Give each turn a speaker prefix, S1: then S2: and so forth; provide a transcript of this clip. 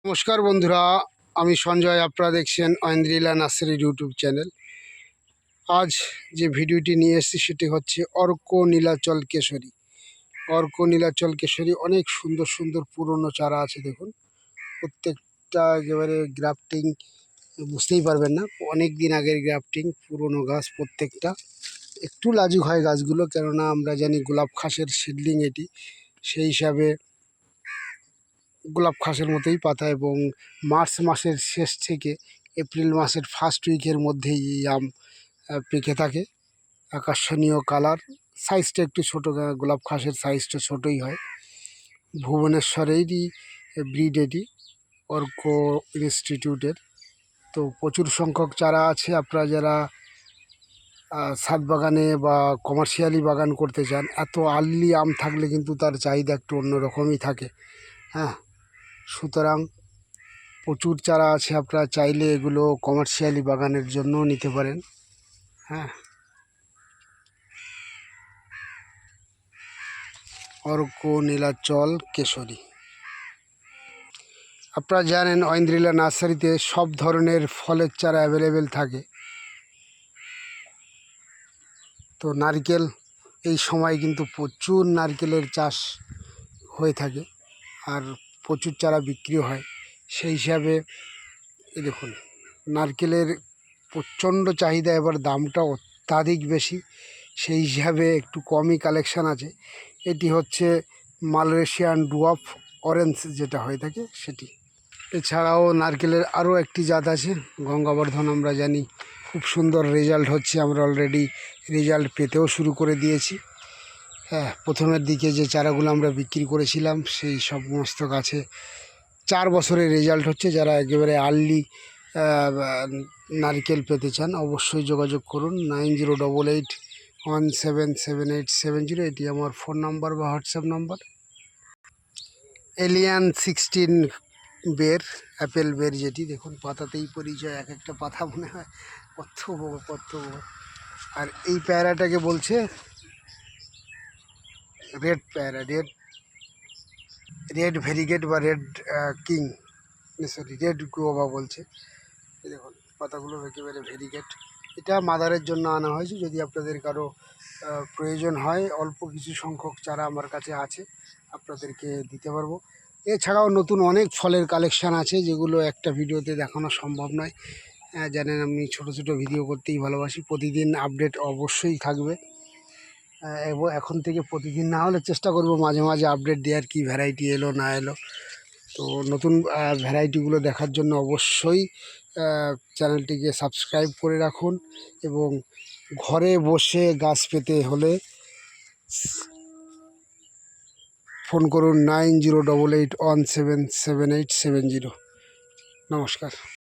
S1: নমস্কার বন্ধুরা, আমি সঞ্জয়। আপনারা দেখছেন ঐন্দ্রিলা নার্সারি ইউটিউব চ্যানেল। আজ যে ভিডিওটি নিয়ে এসেছি সেটি হচ্ছে অর্ক নীলাচল কেশরী। অর্ক নীলাচল কেশরী অনেক সুন্দর সুন্দর পুরনো চারা আছে। দেখুন, প্রত্যেকটা একেবারে গ্রাফটিং, বুঝতেই পারবেন না অনেক দিন আগের গ্রাফটিং, পুরনো গাছ প্রত্যেকটা। একটু লাজুক হয় গাছগুলো, কেননা আমরা জানি গোলাপ খাসের সিডলিং এটি, সেই হিসাবে গোলাপ খাসের মতোই পাতা, এবং মার্চ মাসের শেষ থেকে এপ্রিল মাসের ফার্স্ট উইকের মধ্যেই এই আম পেকে থাকে। আকর্ষণীয় কালার, সাইজটা একটু ছোটো, গোলাপ খাসের সাইজটা ছোটোই হয়। ভুবনেশ্বরেরই ব্রিড এটি, অর্ক ইনস্টিটিউটের। তো প্রচুর সংখ্যক চারা আছে। আপনারা যারা ছাদ বাগানে বা কমার্শিয়ালি বাগান করতে চান, এত আর্লি আম থাকলে কিন্তু তার চাহিদা একটু অন্যরকমই থাকে। হ্যাঁ, সুতরাং প্রচুর চারা আছে, আপনারা চাইলে এগুলো কমার্শিয়ালি বাগানের জন্যও নিতে পারেন। হ্যাঁ, অর্ক নীলাচল কেশরী। আপনারা জানেন ঐন্দ্রিলা নার্সারিতে সব ধরনের ফলের চারা অ্যাভেলেবেল থাকে। তো নারকেল, এই সময় কিন্তু প্রচুর নারকেলের চাষ হয়ে থাকে, আর প্রচুর চারা বিক্রি হয়। সেই হিসাবে এই দেখুন, নারকেলের প্রচণ্ড চাহিদা, এবার দামটা অত্যাধিক বেশি, সেই হিসাবে একটু কমই কালেকশান আছে। এটি হচ্ছে মালয়েশিয়ান ডুয়ার্ফ অরেঞ্জ, যেটা হয়ে থাকে সেটি। এছাড়াও নারকেলের আরও একটি জাত আছে গঙ্গাবর্ধন। আমরা জানি খুব সুন্দর রেজাল্ট হচ্ছে, আমরা অলরেডি রেজাল্ট পেতেও শুরু করে দিয়েছি। হ্যাঁ, প্রথমের দিকে যে চারাগুলো আমরা বিক্রি করেছিলাম, সেই সমস্ত গাছে 4 বছরের রেজাল্ট হচ্ছে। যারা একেবারে আর্লি নারকেল পেতে চান, অবশ্যই যোগাযোগ করুন 9088177870। এটি আমার ফোন নাম্বার বা হোয়াটসঅ্যাপ নাম্বার। এলিয়ান 16 বের, অ্যাপেল বের, যেটি দেখুন পাতাতেই পরিচয়, এক একটা পাতা মনে হয় কত বড় কত বড়। আর এই প্যারাটাকে বলছে রেড প্যারা, রেড ভেরিগেট বা red king, sorry red guava বলছে। এই দেখুন পাতাগুলো একেবারে ভেরিগেট। এটা মাদারের জন্য আনা হয়েছে। যদি আপনাদের কারো প্রয়োজন হয়, অল্প কিছু সংখ্যক চারা আমার কাছে আছে, আপনাদেরকে দিতে পারবো। এছাড়াও নতুন অনেক ফলের কালেকশান আছে, যেগুলো একটা ভিডিওতে দেখানো সম্ভব নয়। জানেন আমি ছোট ছোট ভিডিও করতেই ভালোবাসি, প্রতিদিন আপডেট অবশ্যই থাকবে। এবং এখন থেকে প্রতিদিন না হলে চেষ্টা করব মাঝে মাঝে আপডেট দেওয়ার, কী ভ্যারাইটি এলো না এলো। তো নতুন ভ্যারাইটিগুলো দেখার জন্য অবশ্যই চ্যানেলটিকে সাবস্ক্রাইব করে রাখুন। এবং ঘরে বসে গাছ পেতে হলে ফোন করুন 9088177870। নমস্কার।